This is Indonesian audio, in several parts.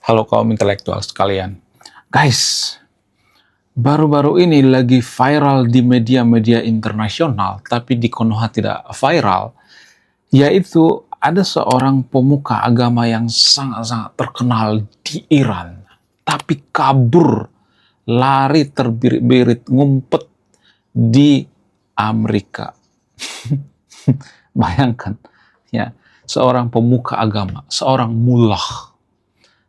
Halo kaum intelektual sekalian. Guys, baru-baru ini lagi viral di media-media internasional, tapi di Konoha tidak viral, yaitu ada seorang pemuka agama yang sangat-sangat terkenal di Iran, tapi kabur, lari terbirit-birit, ngumpet di Amerika. Bayangkan, ya, seorang pemuka agama, seorang mullah,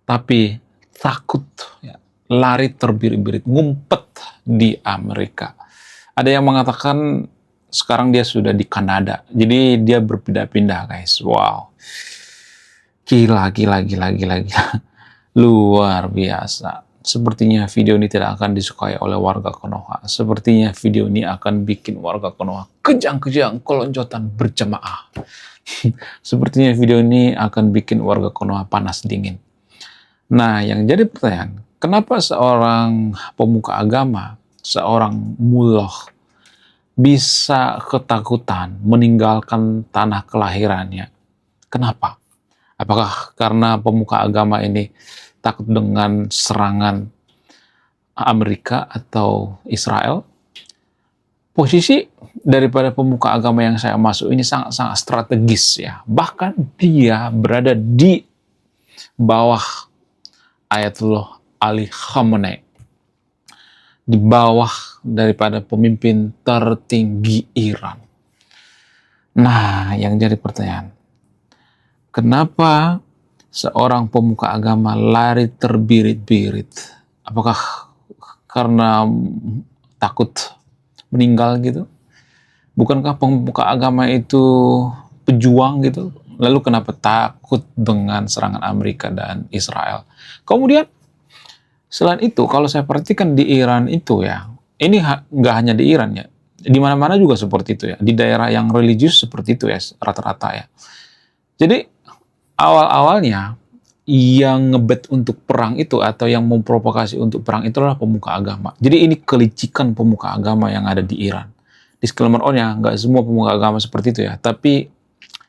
tapi takut, ya, lari terbirit-birit, ngumpet di Amerika. Ada yang mengatakan sekarang dia sudah di Kanada, jadi dia berpindah-pindah, guys. Wow, gila, luar biasa. Sepertinya video ini tidak akan disukai oleh warga Konoha. Sepertinya video ini akan bikin warga Konoha kejang-kejang, keloncotan berjamaah. Sepertinya video ini akan bikin warga Konoha panas dingin. Nah, yang jadi pertanyaan, kenapa seorang pemuka agama, seorang mullah, bisa ketakutan meninggalkan tanah kelahirannya? Kenapa? Apakah karena pemuka agama ini takut dengan serangan Amerika atau Israel? Posisi daripada pemuka agama yang saya masuk ini sangat-sangat strategis, ya. Bahkan dia berada di bawah Ayatollah Ali Khamenei, di bawah daripada pemimpin tertinggi Iran. Nah, yang jadi pertanyaan, kenapa seorang pemuka agama lari terbirit-birit? Apakah karena takut meninggal gitu? Bukankah pemuka agama itu pejuang gitu? Lalu kenapa takut dengan serangan Amerika dan Israel? Kemudian, selain itu, kalau saya perhatikan di Iran itu, ya, ini nggak hanya di Iran, ya, di mana-mana juga seperti itu, ya. Di daerah yang religius seperti itu, ya, rata-rata, ya. Jadi awal-awalnya yang ngebet untuk perang itu atau yang memprovokasi untuk perang itu adalah pemuka agama. Jadi ini kelicikan pemuka agama yang ada di Iran. Disclaimer on-nya, nggak semua pemuka agama seperti itu, ya, tapi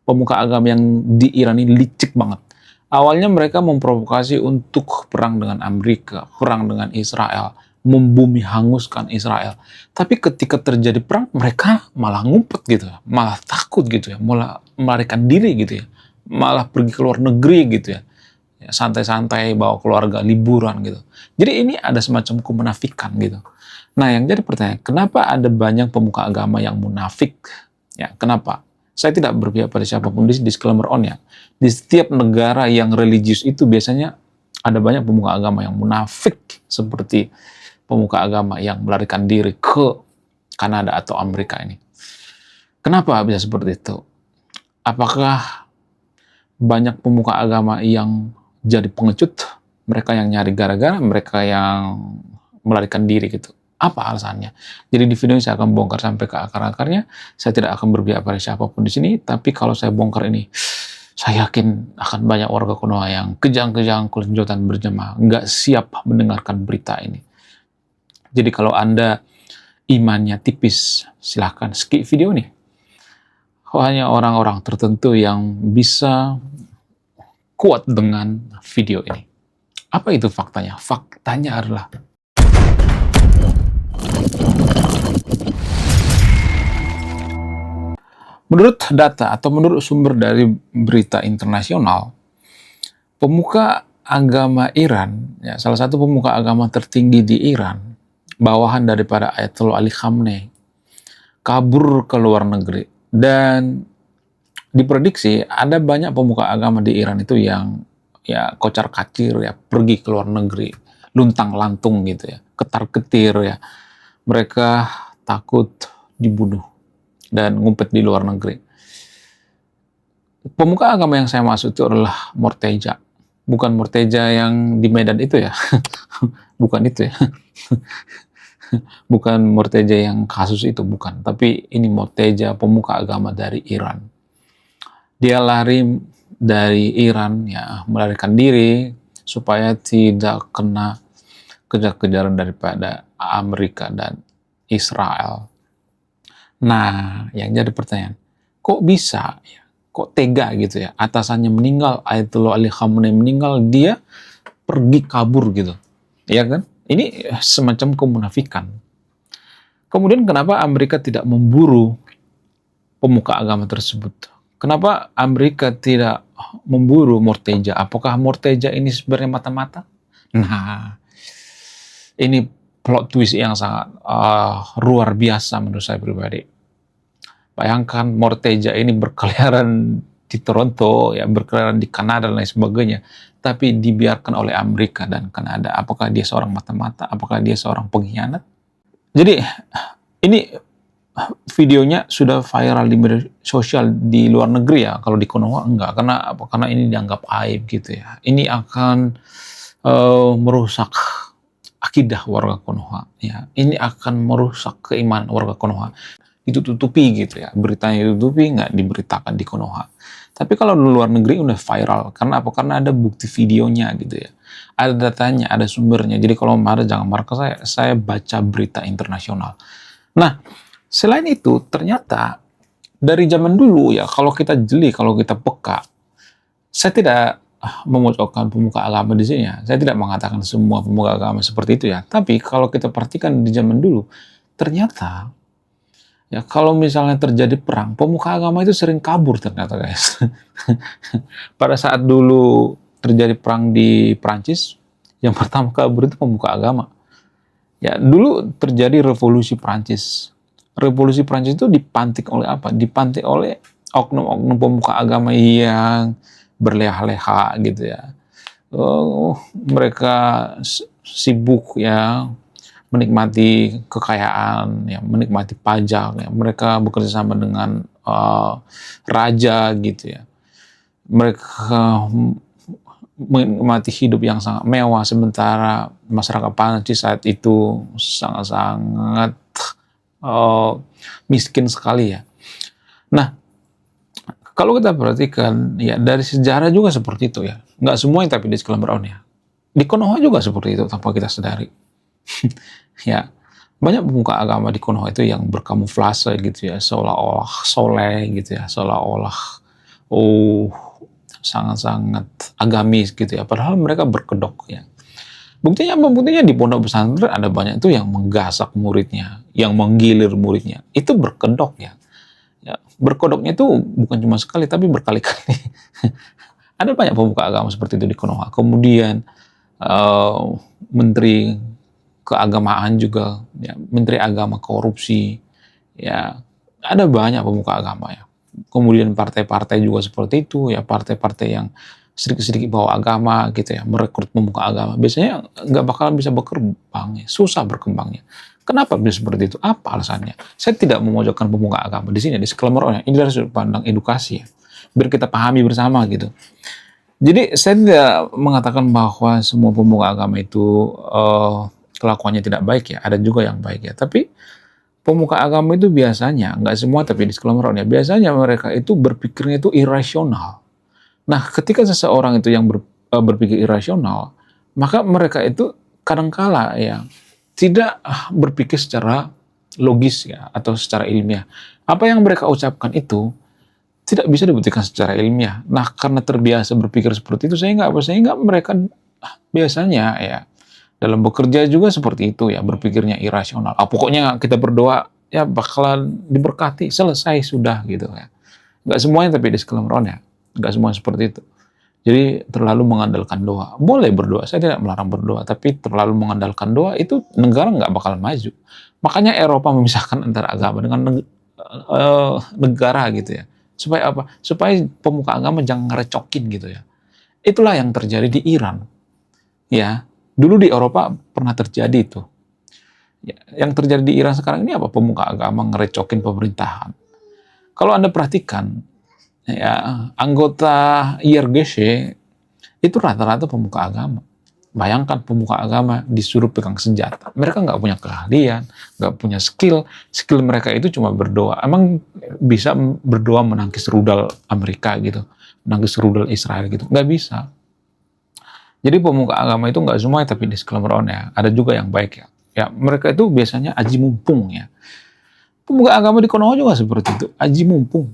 pemuka agama yang di Iran ini licik banget. Awalnya mereka memprovokasi untuk perang dengan Amerika, perang dengan Israel, membumi hanguskan Israel. Tapi ketika terjadi perang, mereka malah ngumpet gitu, malah takut gitu, ya, malah melarikan diri gitu, ya, malah pergi ke luar negeri gitu, ya, santai-santai bawa keluarga liburan gitu. Jadi ini ada semacam kemunafikan gitu. Nah, yang jadi pertanyaan, kenapa ada banyak pemuka agama yang munafik? Ya, kenapa? Saya tidak berpihak pada siapapun, di disclaimer on, ya. Di setiap negara yang religius itu biasanya ada banyak pemuka agama yang munafik, seperti pemuka agama yang melarikan diri ke Kanada atau Amerika ini. Kenapa bisa seperti itu? Apakah banyak pemuka agama yang jadi pengecut? Mereka yang nyari gara-gara, mereka yang melarikan diri gitu. Apa alasannya? Jadi di video ini saya akan bongkar sampai ke akar-akarnya. Saya tidak akan berpihak pada siapapun di sini, tapi kalau saya bongkar ini, saya yakin akan banyak warga Konoha yang kejang-kejang, kelenjotan berjamaah, nggak siap mendengarkan berita ini. Jadi kalau Anda imannya tipis, silahkan skip video ini. Hanya orang-orang tertentu yang bisa kuat dengan video ini. Apa itu faktanya? Faktanya adalah menurut data atau menurut sumber dari berita internasional, pemuka agama Iran, ya, salah satu pemuka agama tertinggi di Iran, bawahan daripada Ayatollah Ali Khamenei, kabur ke luar negeri. Dan diprediksi ada banyak pemuka agama di Iran itu yang, ya, kocar-kacir, ya, pergi ke luar negeri, luntang-lantung gitu, ya, ketar-ketir, ya. Mereka takut dibunuh dan ngumpet di luar negeri. Pemuka agama yang saya maksud itu adalah Morteja. Bukan Morteja yang di Medan itu, ya. Bukan itu, ya. Bukan Morteja yang kasus itu, bukan. Tapi ini Morteja, pemuka agama dari Iran. Dia lari dari Iran, ya, melarikan diri supaya tidak kena kejar-kejaran daripada Amerika dan Israel. Nah, yang jadi pertanyaan, kok bisa, ya, kok tega gitu, ya, atasannya meninggal, Ayatollah Ali Khamenei meninggal, dia pergi kabur gitu, ya kan? Ini semacam kemunafikan. Kemudian kenapa Amerika tidak memburu pemuka agama tersebut? Kenapa Amerika tidak memburu Morteja? Apakah Morteja ini sebenarnya mata-mata? Nah, ini plot twist yang sangat luar biasa menurut saya pribadi. Bayangkan Morteja ini berkeliaran di Toronto, ya berkeliaran di Kanada dan lain sebagainya, tapi dibiarkan oleh Amerika dan Kanada. Apakah dia seorang mata-mata? Apakah dia seorang pengkhianat? Jadi ini videonya sudah viral di media sosial di luar negeri ya. Kalau di Konoha enggak, karena ini dianggap aib gitu ya. Ini akan merusak akidah warga Konoha ya. Ini akan merusak keimanan warga Konoha. Ditutupi gitu ya, beritanya ditutupi, nggak diberitakan di Konoha. Tapi kalau di luar negeri udah viral, karena apa? Karena ada bukti videonya gitu ya, ada datanya, ada sumbernya. Jadi kalau marah jangan marah ke saya baca berita internasional. Nah, selain itu ternyata dari zaman dulu ya, kalau kita jeli, kalau kita peka, saya tidak memojokkan pemuka agama di sini ya. Saya tidak mengatakan semua pemuka agama seperti itu ya. Tapi kalau kita perhatikan di zaman dulu, ternyata ya, kalau misalnya terjadi perang, pemuka agama itu sering kabur ternyata, guys. Pada saat dulu terjadi perang di Prancis, yang pertama kabur itu pemuka agama. Ya, dulu terjadi revolusi Prancis. Revolusi Prancis itu dipantik oleh apa? Dipantik oleh oknum-oknum pemuka agama yang berleha-leha gitu ya. Mereka sibuk ya menikmati kekayaan, ya, menikmati pajak, ya. Mereka bekerja sama dengan raja gitu ya. Mereka menikmati hidup yang sangat mewah, sementara masyarakat Prancis saat itu sangat-sangat miskin sekali ya. Nah, kalau kita perhatikan ya dari sejarah juga seperti itu ya. Nggak semuanya tapi di sekelompok ya. Di Konoha juga seperti itu tanpa kita sadari. Ya, banyak pemuka agama di Konoha itu yang berkamuflase gitu ya, seolah-olah soleh gitu ya, seolah-olah sangat-sangat agamis gitu ya, padahal mereka berkedok ya. Buktinya apa? Buktinya di pondok pesantren ada banyak itu yang menggasak muridnya, yang menggilir muridnya, itu berkedok ya. Ya, berkedoknya itu bukan cuma sekali tapi berkali-kali. Ada banyak pemuka agama seperti itu di Konoha. Kemudian menteri keagamaan juga, ya, menteri agama korupsi, ya ada banyak pemuka agama ya. Kemudian partai-partai juga seperti itu ya, partai-partai yang sedikit-sedikit bawa agama gitu ya, merekrut pemuka agama. Biasanya nggak bakalan bisa berkembang ya, susah berkembangnya. Kenapa bisa seperti itu? Apa alasannya? Saya tidak memojokkan pemuka agama di sini, di sekelemernya. Ini dari sudut pandang edukasi ya, biar kita pahami bersama gitu. Jadi saya tidak mengatakan bahwa semua pemuka agama itu kelakuannya tidak baik ya, ada juga yang baik ya. Tapi pemuka agama itu biasanya, nggak semua tapi di sekelumit ya, biasanya mereka itu berpikirnya itu irasional. Nah, ketika seseorang itu yang berpikir irasional, maka mereka itu kadangkala ya tidak berpikir secara logis ya atau secara ilmiah. Apa yang mereka ucapkan itu tidak bisa dibuktikan secara ilmiah. Nah, karena terbiasa berpikir seperti itu, sehingga mereka biasanya ya dalam bekerja juga seperti itu ya, berpikirnya irasional. Pokoknya kita berdoa ya bakalan diberkati, selesai sudah gitu ya. Nggak semuanya tapi di sekeliling ya, nggak semuanya seperti itu. Jadi terlalu mengandalkan doa. Boleh berdoa, saya tidak melarang berdoa, tapi terlalu mengandalkan doa itu negara nggak bakalan maju. Makanya Eropa memisahkan antara agama dengan negara gitu ya. Supaya apa? Supaya pemuka agama jangan ngerecokin gitu ya. Itulah yang terjadi di Iran. Ya, dulu di Eropa pernah terjadi itu. Ya, yang terjadi di Iran sekarang ini apa? Pemuka agama ngerecokin pemerintahan. Kalau Anda perhatikan, ya, anggota IRGC itu rata-rata pemuka agama. Bayangkan pemuka agama disuruh pegang senjata. Mereka nggak punya keahlian, nggak punya skill. Skill mereka itu cuma berdoa. Emang bisa berdoa menangkis rudal Amerika gitu, menangkis rudal Israel gitu? Nggak bisa. Jadi pemuka agama itu nggak semua tapi di sekeliling ya. Ada juga yang baik ya. Ya, mereka itu biasanya aji mumpung ya. Pemuka agama di Konoha juga seperti itu, aji mumpung.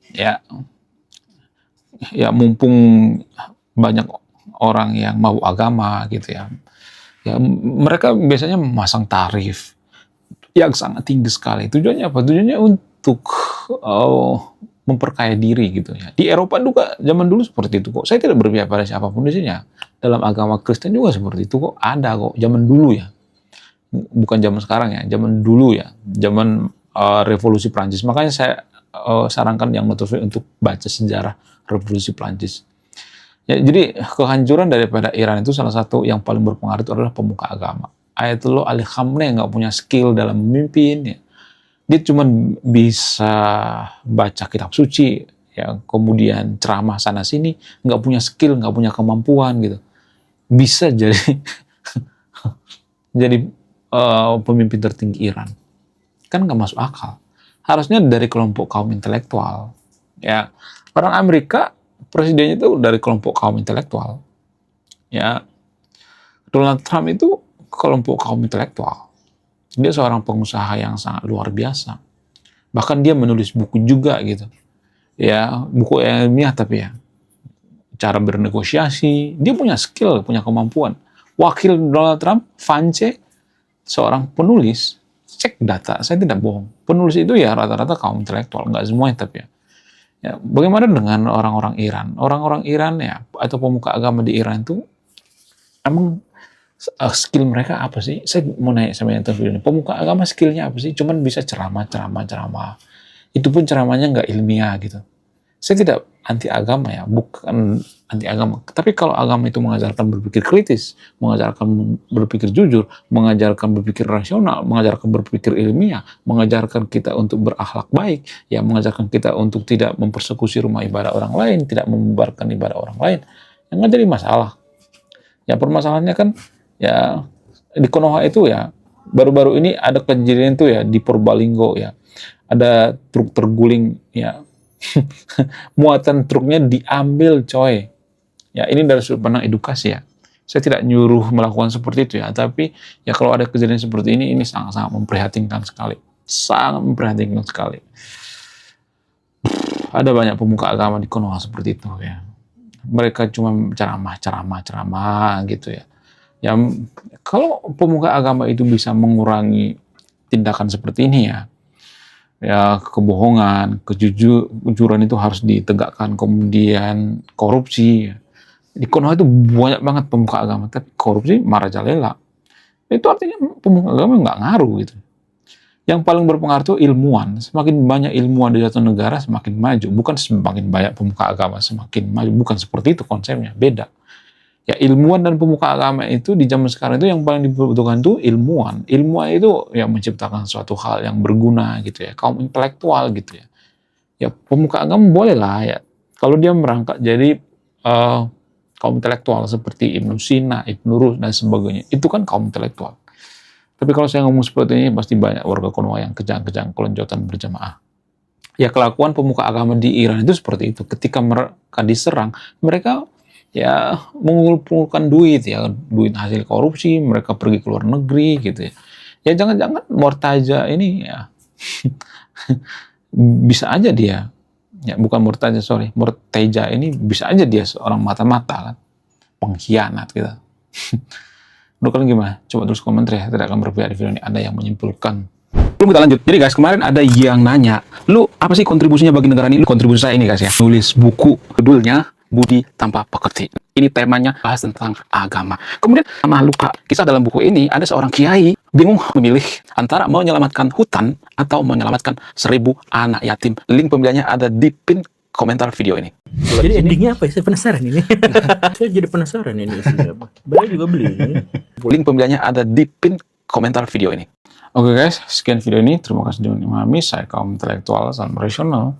Ya, ya mumpung banyak orang yang mau agama gitu ya. Ya, mereka biasanya memasang tarif yang sangat tinggi sekali. Tujuannya apa? Tujuannya untuk memperkaya diri gitu ya. Di Eropa juga zaman dulu seperti itu kok. Saya tidak berpihak pada siapapun di sini ya. Dalam agama Kristen juga seperti itu kok. Ada kok zaman dulu ya. Bukan zaman sekarang ya. Zaman dulu ya. Zaman revolusi Prancis. Makanya saya sarankan yang notabene untuk baca sejarah revolusi Prancis. Ya, jadi kehancuran daripada Iran itu salah satu yang paling berpengaruh itu adalah pemuka agama. Ayatollah Ali Khamenei nggak punya skill dalam memimpin. Ya. Dia cuma bisa baca kitab suci, ya, kemudian ceramah sana sini, nggak punya skill, nggak punya kemampuan gitu. Bisa jadi jadi pemimpin tertinggi Iran, kan nggak masuk akal. Harusnya dari kelompok kaum intelektual. Ya, orang Amerika presidennya itu dari kelompok kaum intelektual. Ya, Donald Trump itu kelompok kaum intelektual. Dia seorang pengusaha yang sangat luar biasa. Bahkan dia menulis buku juga gitu. Ya, buku ilmiah tapi ya. Cara bernegosiasi, dia punya skill, punya kemampuan. Wakil Donald Trump, Vance, seorang penulis, cek data, saya tidak bohong. Penulis itu ya rata-rata kaum intelektual, nggak semuanya tapi ya. Ya, bagaimana dengan orang-orang Iran? Orang-orang Iran ya, atau pemuka agama di Iran itu, emang skill mereka apa sih? Saya mau nanya sama yang video ini. Pemuka agama skillnya apa sih? Cuman bisa ceramah. Itu pun ceramahnya nggak ilmiah gitu. Saya tidak anti agama ya, bukan anti agama. Tapi kalau agama itu mengajarkan berpikir kritis, mengajarkan berpikir jujur, mengajarkan berpikir rasional, mengajarkan berpikir ilmiah, mengajarkan kita untuk berakhlak baik, ya mengajarkan kita untuk tidak mempersekusi rumah ibadah orang lain, tidak membubarkan ibadah orang lain, yang nggak jadi masalah. Ya permasalahannya kan ya di Konoha itu ya baru-baru ini ada kejadian tuh ya di Purbalingga ya, ada truk terguling ya. Muatan truknya diambil coy. Ya ini dari sudut pandang edukasi ya. Saya tidak nyuruh melakukan seperti itu ya, tapi ya kalau ada kejadian seperti ini sangat-sangat memprihatinkan sekali. Sangat memprihatinkan sekali. Ada banyak pemuka agama di Konoha seperti itu ya. Mereka cuma ceramah gitu ya. Ya kalau pemuka agama itu bisa mengurangi tindakan seperti ini ya kebohongan, kejujuran itu harus ditegakkan, kemudian korupsi. Di Konoha itu banyak banget pemuka agama, tapi korupsi marajalela. Itu artinya pemuka agama nggak ngaruh gitu. Yang paling berpengaruh itu ilmuwan. Semakin banyak ilmuwan di suatu negara semakin maju. Bukan semakin banyak pemuka agama semakin maju. Bukan seperti itu konsepnya, beda. Ya ilmuwan dan pemuka agama itu di zaman sekarang itu yang paling dibutuhkan itu ilmuwan. Ilmuwan itu yang menciptakan suatu hal yang berguna gitu ya, kaum intelektual gitu ya. Ya pemuka agama boleh lah ya, kalau dia merangkak jadi kaum intelektual seperti Ibnu Sina, Ibnu Rus dan sebagainya, itu kan kaum intelektual. Tapi kalau saya ngomong seperti ini pasti banyak warga Konoha yang kejang-kejang kelonjotan berjamaah. Ya kelakuan pemuka agama di Iran itu seperti itu. Ketika mereka diserang, mereka ya mengumpulkan duit hasil korupsi, mereka pergi ke luar negeri gitu ya. Ya jangan-jangan Mortaja ini ya bisa aja dia ya bukan Mortaja Morteja ini bisa aja dia seorang mata-mata kan, pengkhianat gitu. Menurut kalian gimana? Coba tulis komentar ya, tidak akan berpihak di video ini. Ada yang menyimpulkan. Belum kita lanjut. Jadi guys, kemarin ada yang nanya, lu apa sih kontribusinya bagi negara ini? Kontribusi saya ini guys ya, nulis buku judulnya Budi Tanpa Pekerti. Ini temanya bahas tentang agama. Kemudian sama lupa, kisah dalam buku ini ada seorang kiai bingung memilih antara menyelamatkan hutan atau menyelamatkan 1000 anak yatim. Link pembeliannya ada di pin komentar video ini. Jadi endingnya apa ya? Saya penasaran ini. Saya jadi penasaran ini isinya apa. Beli juga beli. Link pembeliannya ada di pin komentar video ini. Oke guys, sekian video ini. Terima kasih sudah memahami. Saya kaum intelektual, salam rasional.